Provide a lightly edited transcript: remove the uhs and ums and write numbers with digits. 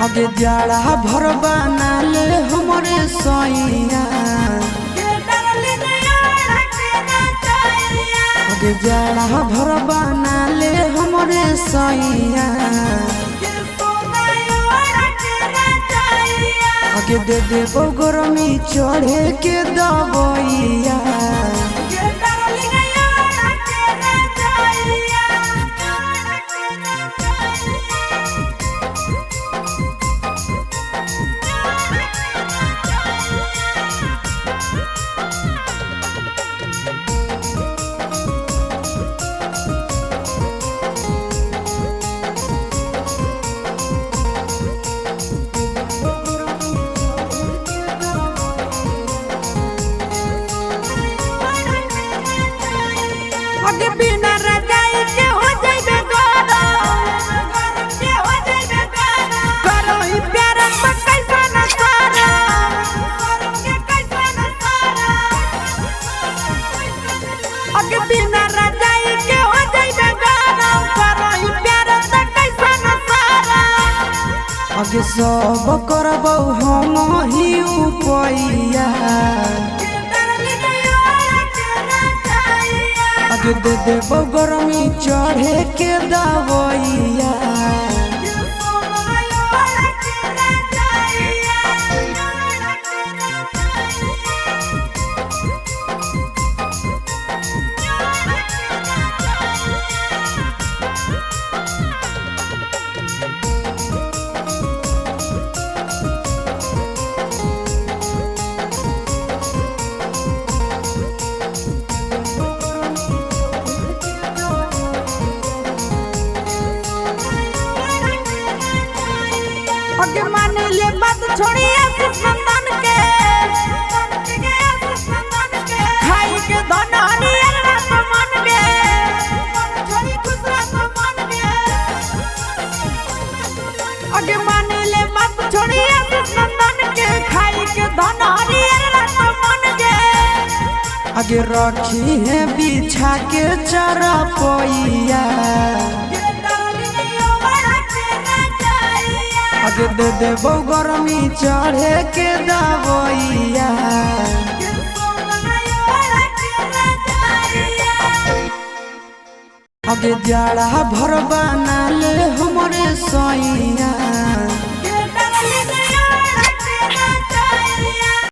आगे जाड़ा भर बना ले हमरे सैया, आगे जाड़ा भर बना ले हमरे सैया, आगे दे दे गरमी चढ़े के दबैया। आगे बिना रजाई के हो जाइबे गरम के हो जाइबे गरम करो ही प्यार में कैसा न सारा गरम के कैसा न सारा। आगे बिना रजाई के हो जाइबे गरम करो ही प्यार में कैसा न सारा। आगे सब करबौ हम ही उपैया, आगे दे देबौ गरमी चढ़े के दबैया। आगे मान ले बात छोड़िए सुनंदन के खाई के धनहरी रात मन के छोड़ी खुश रात मन के। आगे मान ले बात छोड़िए सुनंदन के खाई के धनहरी रात मन के। आगे रखी है बिछा के चरपैया, आगे दे देबौ गरमी चढ़े के दबैया। आगे जाड़ा भर बना ले हमरे सैया,